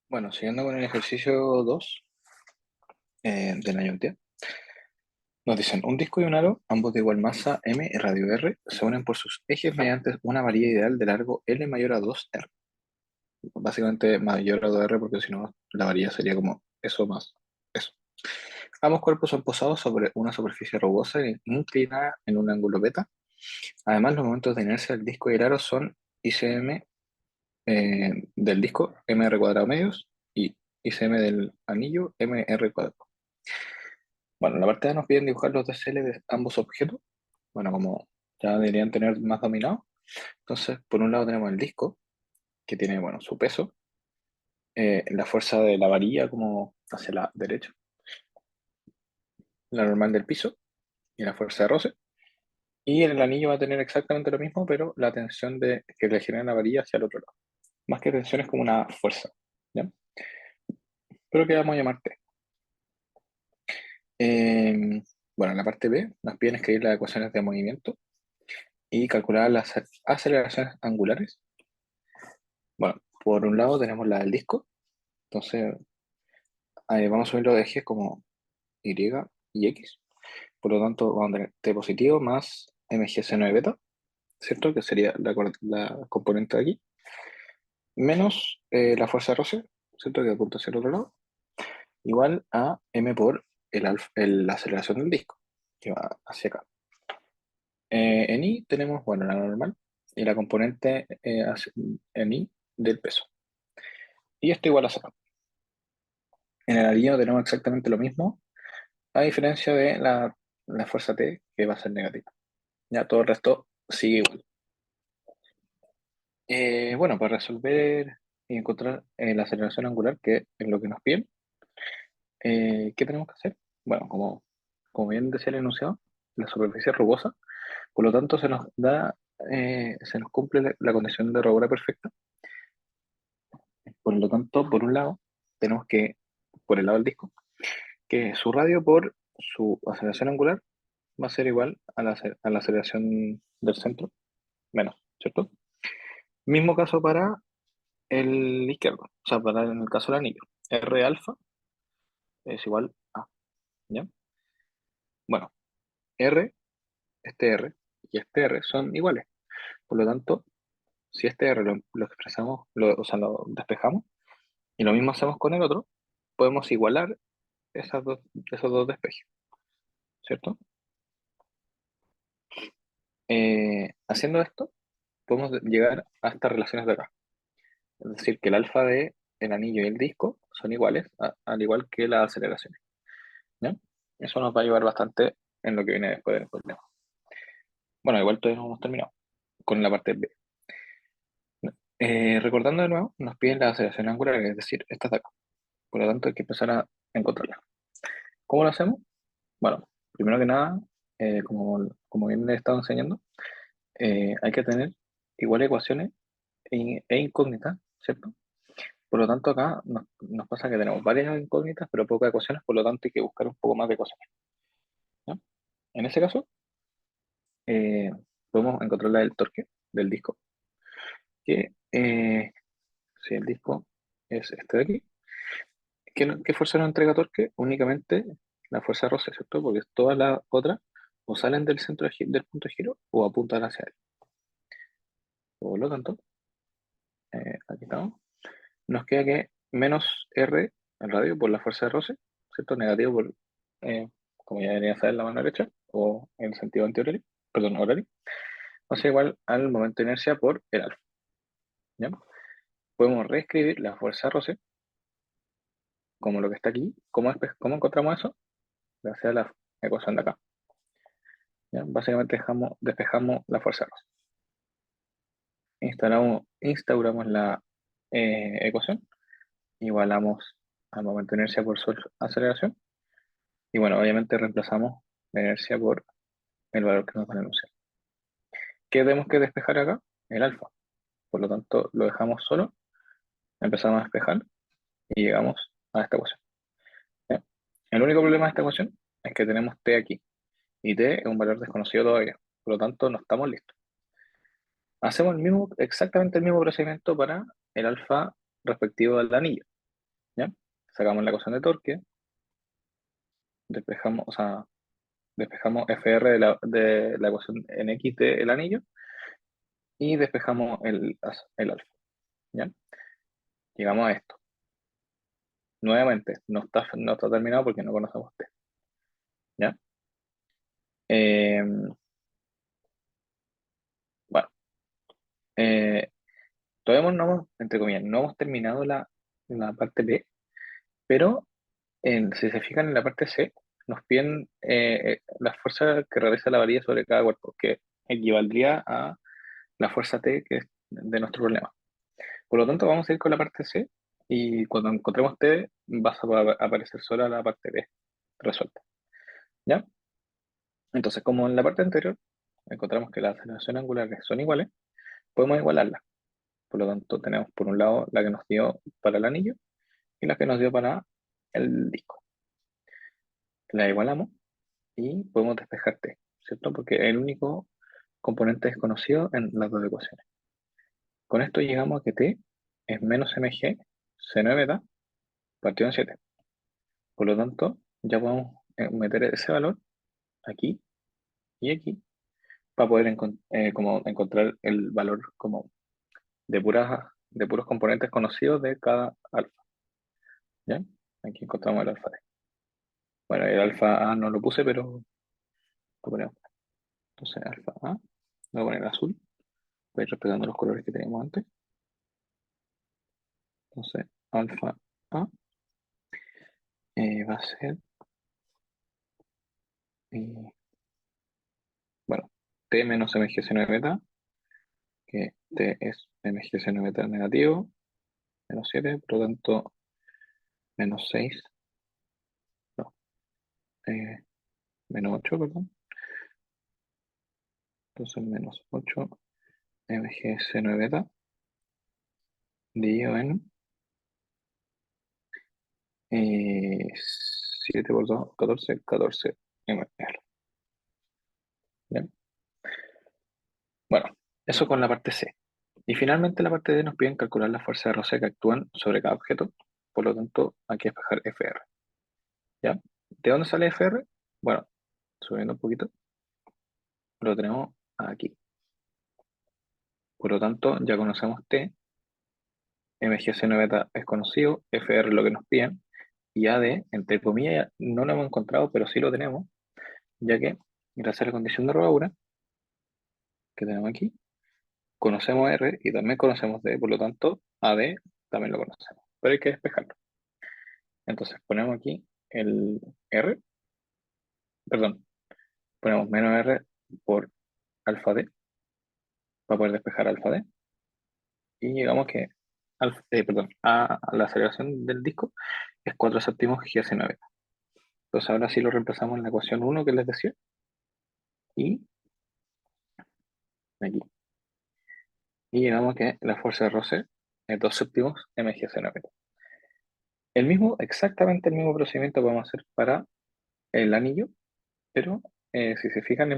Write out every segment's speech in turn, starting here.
Bueno, siguiendo con el ejercicio 2 del año T, nos dicen, un disco y un aro, ambos de igual masa m y radio r, se unen por sus ejes mediante una varilla ideal de largo L mayor a 2R. Básicamente mayor a 2R porque si no, la varilla sería como eso más eso. Ambos cuerpos son posados sobre una superficie rugosa e inclinada en un ángulo beta. Además, los momentos de inercia del disco y el aro son ICM del disco, mr cuadrado medios, y ICM del anillo, mr cuadrado. Bueno, en la parte A nos piden dibujar los DCL de ambos objetos. Bueno, como ya deberían tener más dominado. Entonces, por un lado tenemos el disco, que tiene, bueno, su peso, la fuerza de la varilla como hacia la derecha, la normal del piso y la fuerza de roce. Y el anillo va a tener exactamente lo mismo, pero la tensión que le genera la varilla hacia el otro lado. Más que tensión es como una fuerza, ¿ya? Pero que vamos a llamar T. Bueno, en la parte B nos piden escribir las ecuaciones de movimiento y calcular las aceleraciones angulares. Bueno, por un lado tenemos la del disco, entonces vamos a subir los ejes como Y y X. Por lo tanto, vamos a tener T positivo más mgc9 beta, ¿cierto? Que sería la componente de aquí, menos la fuerza de roce, ¿cierto? Que apunta hacia el otro lado, igual a m por la aceleración del disco, que va hacia acá. En I tenemos, bueno, la normal y la componente en I del peso. Y esto igual a cero. En el anillo tenemos exactamente lo mismo, a diferencia de la fuerza T, que va a ser negativa. Ya todo el resto sigue igual. Bueno, para resolver y encontrar la aceleración angular, que es lo que nos piden, ¿qué tenemos que hacer? Bueno, como bien decía el enunciado, la superficie es rugosa, por lo tanto se nos cumple la condición de robura perfecta. Por lo tanto, por un lado, tenemos que, por el lado del disco, que su radio por su aceleración angular va a ser igual a la aceleración del centro, menos, ¿cierto? Mismo caso para el izquierdo, o sea, para en el caso del anillo. R alfa es igual a, ¿ya? Bueno, R, este R y este R son iguales. Por lo tanto, si este R lo expresamos, o sea, lo despejamos, y lo mismo hacemos con el otro, podemos igualar esos dos despejes, ¿cierto? Haciendo esto, podemos llegar a estas relaciones de acá. Es decir, que el alfa de el anillo y el disco son iguales, al igual que las aceleraciones, ¿ya? Eso nos va a ayudar bastante en lo que viene después del problema. Bueno, igual todavía no hemos terminado con la parte B. Recordando de nuevo, nos piden la aceleración angular, es decir, estas de acá. Por lo tanto, hay que empezar a encontrarlas. ¿Cómo lo hacemos? Bueno, primero que nada, como bien les he estado enseñando, hay que tener igual ecuaciones e incógnitas, ¿cierto? Por lo tanto, acá nos pasa que tenemos varias incógnitas, pero pocas ecuaciones, por lo tanto hay que buscar un poco más de ecuaciones, ¿ya? En ese caso, eh, podemos encontrar la del torque del disco, que si el disco es este de aquí, ¿qué fuerza nos entrega torque? Únicamente la fuerza de roce, ¿cierto? Porque todas las otras o salen del centro del punto de giro o apuntan hacia él. Por lo tanto, aquí estamos. Nos queda que menos R en radio por la fuerza de roce, ¿cierto? Negativo eh, como ya debería saber, la mano derecha, o en el sentido antihorario, perdón, horario, va a ser igual al momento de inercia por el alfa, ¿ya? Podemos reescribir la fuerza de roce como lo que está aquí. ¿Cómo encontramos eso? Gracias a la ecuación de acá, ¿ya? Básicamente despejamos la fuerza de roce. Instauramos la ecuación, igualamos al momento de inercia por su aceleración, y bueno, obviamente reemplazamos la inercia por el valor que nos van a enunciar. ¿Qué tenemos que despejar acá? El alfa. Por lo tanto, lo dejamos solo, empezamos a despejar y llegamos a esta ecuación, ¿ya? El único problema de esta ecuación es que tenemos t aquí, y t es un valor desconocido todavía. Por lo tanto, no estamos listos. Hacemos exactamente el mismo procedimiento para el alfa respectivo del anillo. ¿ya? Sacamos la ecuación de torque, despejamos, o sea, despejamos FR de la ecuación en X del anillo y despejamos el alfa, ¿ya? Llegamos a esto. Nuevamente, no está terminado porque no conocemos T, ¿ya? Eh, bueno, eh, todavía no hemos, entre comillas, no hemos terminado la parte B, pero si se fijan en la parte C, nos piden la fuerza que realiza la varilla sobre cada cuerpo, que equivaldría a la fuerza T que es de nuestro problema. Por lo tanto, vamos a ir con la parte C y cuando encontremos T, vas a aparecer sola la parte B resuelta, ¿ya? Entonces, como en la parte anterior encontramos que las aceleraciones angulares son iguales, podemos igualarlas. Por lo tanto, tenemos por un lado la que nos dio para el anillo y la que nos dio para el disco. La igualamos y podemos despejar T, ¿cierto? Porque es el único componente desconocido en las dos ecuaciones. Con esto llegamos a que T es menos mg c9 beta partido en 7. Por lo tanto, ya podemos meter ese valor aquí y aquí para poder como encontrar el valor como de puros componentes conocidos de cada alfa, ¿ya? Aquí encontramos el alfa D. Bueno, el alfa A no lo puse, pero lo ponemos. Entonces, alfa A, lo voy a poner azul, voy a ir respetando los colores que teníamos antes. Entonces, alfa A va a ser, eh, bueno, T menos MGC9 beta, que T es MGC9 beta negativo, menos 7, por lo tanto, menos 6, no, eh, menos 8, perdón. Entonces, menos 8 MGC9 beta dividido en 7 por 2, 14, 14 ml. ¿Bien? Bueno, eso con la parte C. Y finalmente la parte D nos piden calcular las fuerzas de roce que actúan sobre cada objeto. Por lo tanto, hay que despejar FR. ¿Ya? ¿De dónde sale FR? Bueno, subiendo un poquito, lo tenemos aquí. Por lo tanto, ya conocemos T, MGC9 beta es conocido, FR es lo que nos piden, y AD, entre comillas, no lo hemos encontrado, pero sí lo tenemos, ya que gracias a la condición de rodadura que tenemos aquí, conocemos R y también conocemos D, por lo tanto, AD también lo conocemos, pero hay que despejarlo. Entonces ponemos aquí el R, perdón, ponemos menos R por alfa D para poder despejar alfa D y llegamos que perdón, a la aceleración del disco es 4 séptimos GC9. Entonces ahora sí lo reemplazamos en la ecuación 1 que les decía y aquí. Y llegamos a que la fuerza de roce es 2 séptimos mgc9. Exactamente el mismo procedimiento podemos hacer para el anillo, pero si se fijan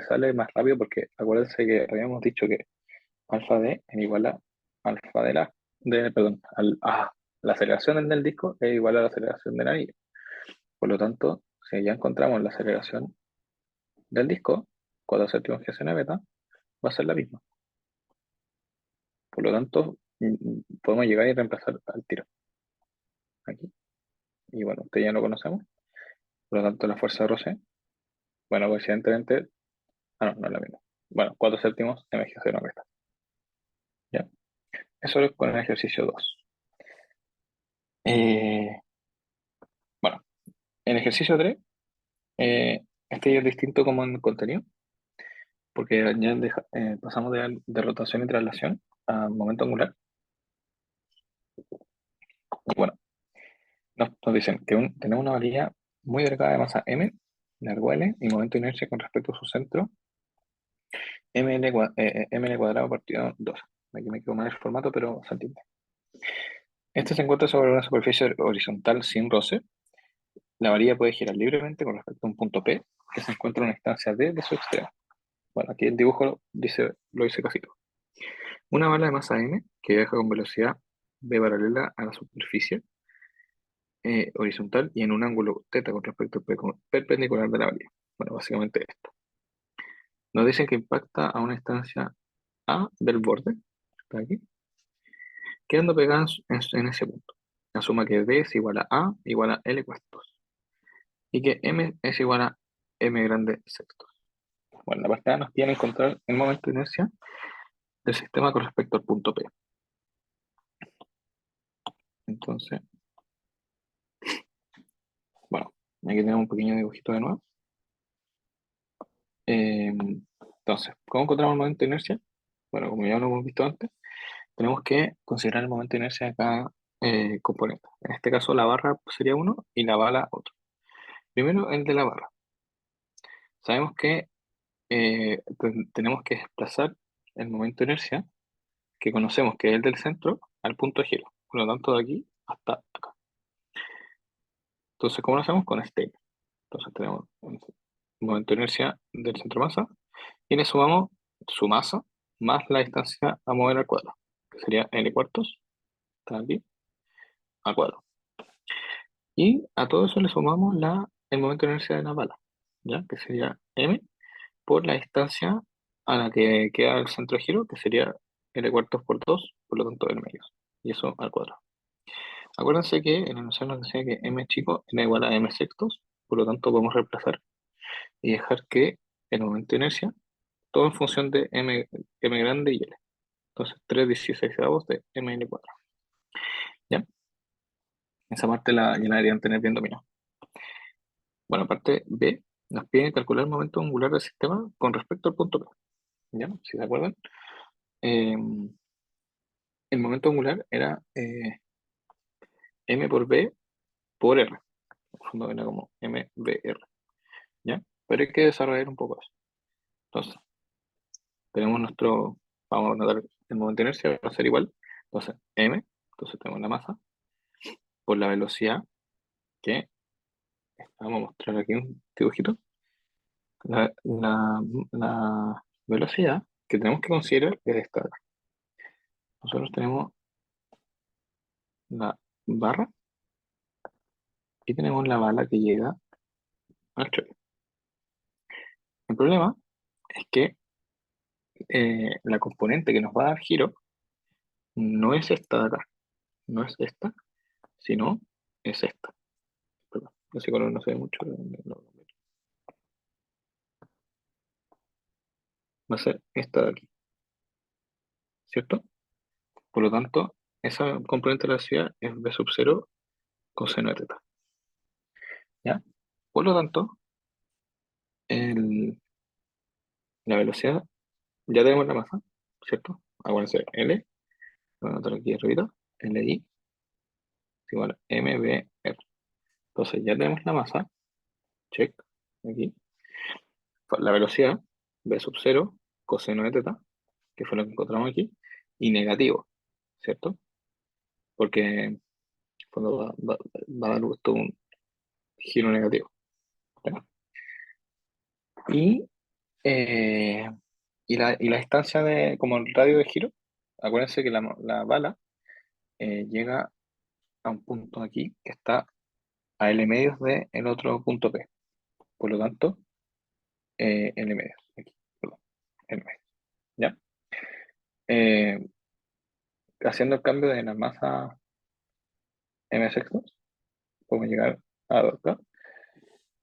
sale más rápido porque acuérdense que habíamos dicho que alfa D es igual a alfa perdón, la aceleración del disco es igual a la aceleración del anillo. Por lo tanto, si ya encontramos la aceleración del disco, 4 séptimos GC9 beta, va a ser la misma. Por lo tanto, podemos llegar y reemplazar al tiro aquí. Y bueno, usted ya lo conocemos. Por lo tanto, la fuerza de roce, bueno, coincidentemente, no, no es la misma. Bueno, 4 séptimos mg0 beta. ¿Ya? Eso es con el ejercicio 2. Eh, bueno, en ejercicio 3, este ya es distinto como en contenido, porque ya pasamos de rotación y traslación a momento angular. Y bueno, nos dicen que tenemos una varilla muy delgada de masa m, largo L, y momento de inercia con respecto a su centro, ml cuadrado partido 2. Aquí me quedo mal el formato, pero se entiende. Este se encuentra sobre una superficie horizontal sin roce. La varilla puede girar libremente con respecto a un punto P que se encuentra en una distancia D de su extremo. Bueno, aquí el dibujo lo dice casi todo. Una bala de masa m que viaja con velocidad v paralela a la superficie horizontal y en un ángulo θ con respecto al perpendicular de la varilla. Bueno, básicamente esto. Nos dicen que impacta a una distancia A del borde, está aquí, quedando pegadas en ese punto. La suma que D es igual a igual a L cuartos. Y que M es igual a M grande sextos. Bueno, la parte A nos pide encontrar el momento de inercia del sistema con respecto al punto P. Entonces, bueno, aquí tenemos un pequeño dibujito de nuevo. Entonces, ¿cómo encontramos el momento de inercia? Bueno, como ya lo hemos visto antes, tenemos que considerar el momento de inercia de cada componente. En este caso, la barra sería uno y la bala otro. Primero, el de la barra. Sabemos que tenemos que desplazar el momento de inercia que conocemos que es el del centro al punto de giro. Por lo tanto, de aquí hasta acá. Entonces, ¿cómo lo hacemos? Con este. Entonces, tenemos un momento de inercia del centro masa y le sumamos su masa más la distancia a mover al cuadrado, que sería L cuartos, está aquí, al cuadrado. Y a todo eso le sumamos el momento de inercia de la bala, ¿ya? Que sería M por la distancia a la que queda el centro de giro, que sería L cuartos por 2 por lo tanto L medios. Y eso al cuadrado. Acuérdense que en el enunciado nos decía que M chico era igual a M sextos, por lo tanto podemos reemplazar y dejar que el momento de inercia, todo en función de M grande y L. Entonces 3/16 de ML cuadrado. ¿Ya? Esa parte ya la deberían tener bien dominada. Bueno, parte B nos pide calcular el momento angular del sistema con respecto al punto P. ¿Ya? Si se acuerdan, eh, el momento angular era M por B por R. En el fondo era como MBR. ¿Ya? Pero hay que desarrollar un poco eso. Entonces, tenemos vamos a notar el momento de inercia, va a ser igual. Entonces, M, entonces tenemos la masa, por la velocidad, que vamos a mostrar aquí un dibujito. La, la, la velocidad que tenemos que considerar es esta. Nosotros tenemos la barra y tenemos la bala que llega al choque. El problema es que la componente que nos va a dar giro no es esta de acá, no es esta, sino es esta. Perdón, ese color no se ve mucho. Va a ser esta de aquí, ¿cierto? Por lo tanto, esa componente de la velocidad es b sub 0 coseno de teta. ¿Ya? Por lo tanto, la velocidad, ya tenemos la masa, ¿cierto? Acuérdense, L, voy a anotar aquí arriba, LI es igual a MBR. Entonces ya tenemos la masa, check, aquí. La velocidad, B sub 0, coseno de teta, que fue lo que encontramos aquí, y negativo, ¿cierto? Porque cuando va a dar esto un giro negativo. ¿Ya? Y, eh, y la distancia como el radio de giro, acuérdense que la bala llega a un punto aquí que está a L medios de el otro punto P. Por lo tanto, L medios, aquí, perdón, L medios, ¿ya? Eh, Haciendo el cambio de la masa M sextos, podemos llegar a acá.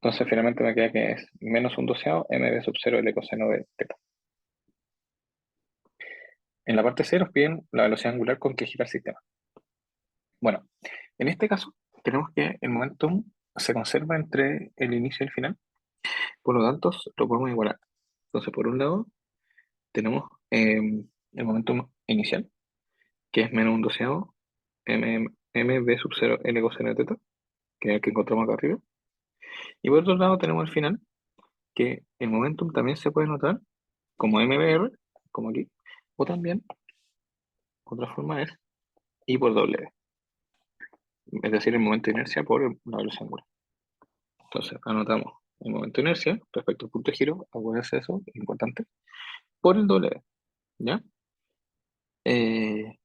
Entonces, finalmente me queda que es menos un doceavo mb sub 0 L coseno de teta. En la parte C nos piden la velocidad angular con que gira el sistema. Bueno, en este caso, tenemos que el momentum se conserva entre el inicio y el final, por lo tanto, lo podemos igualar. Entonces, por un lado, tenemos el momentum inicial, que es menos un doceavo mb sub 0 L coseno de teta, que es el que encontramos acá arriba. Y por otro lado, tenemos el final, que el momentum también se puede notar como MBR, como aquí, o también, otra forma es I por W, es decir, el momento de inercia por la velocidad angular. Entonces, anotamos el momento de inercia respecto al punto de giro, acuérdense de eso, es importante, por el W, ¿ya? Eh,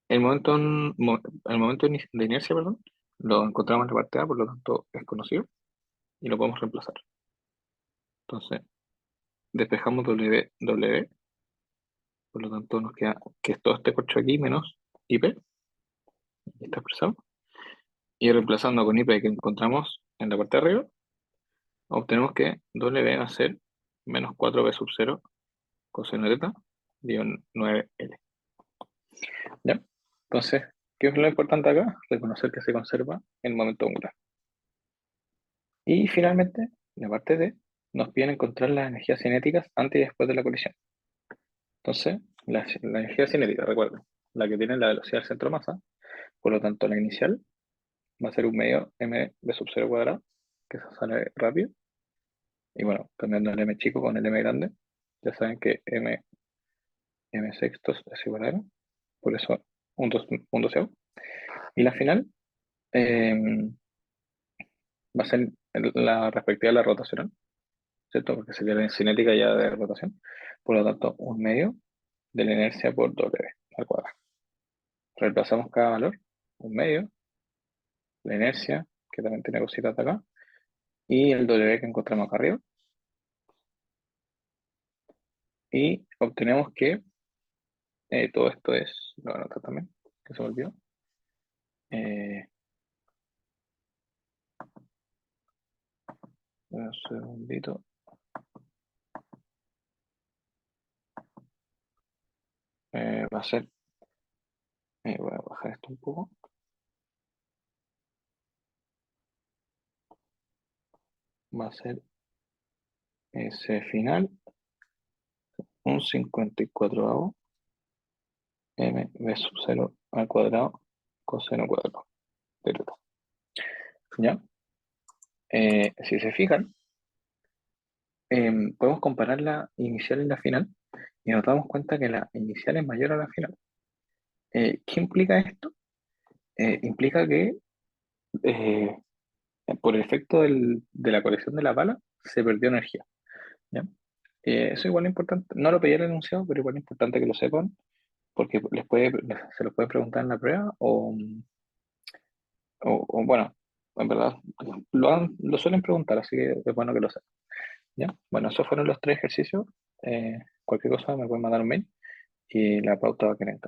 el momento de inercia, perdón, Lo encontramos en la parte A, por lo tanto es conocido y lo podemos reemplazar. Entonces, despejamos W, por lo tanto nos queda que todo este corcho aquí menos IP, y está expresado. Y reemplazando con IP que encontramos en la parte de arriba, obtenemos que W va a ser menos 4B sub 0 coseno teta, guión 9L. ¿Ya? Entonces, ¿qué es lo importante acá? Reconocer que se conserva el momento angular. Y finalmente, la parte D, nos piden encontrar las energías cinéticas antes y después de la colisión. Entonces, la energía cinética, recuerden, la que tiene la velocidad del centro de masa, por lo tanto, la inicial va a ser un medio m de sub 0 cuadrado, que se sale rápido. Y bueno, cambiando el m chico con el m grande, ya saben que m sextos es igual a m, por eso un doceavo. Y la final eh, va a ser la respectiva a la rotacional, ¿cierto? Porque sería la cinética ya de rotación. Por lo tanto, un medio de la inercia por W al cuadrado. Reemplazamos cada valor, un medio, la inercia, que también tiene cositas de acá, y el W que encontramos acá arriba. Y obtenemos que todo esto es, lo anoto también, que se me olvidó. Eh, un segundito. Va a ser, voy a bajar esto un poco. Va a ser ese final, un 54avo m v sub 0 al cuadrado coseno cuadrado de teta. ¿Ya? Si se fijan, podemos comparar la inicial y la final y nos damos cuenta que la inicial es mayor a la final. ¿Qué implica esto? Implica que eh, por el efecto de la colección de la bala se perdió energía. ¿Ya? Eso igual es importante, no lo pedí el enunciado, pero igual es importante que lo sepan, porque se los puede preguntar en la prueba o bueno, en verdad lo suelen preguntar, así que es bueno que lo sepan. ¿Ya? Bueno, esos fueron los tres ejercicios. Cualquier cosa me pueden mandar un mail y la pauta va a quedar.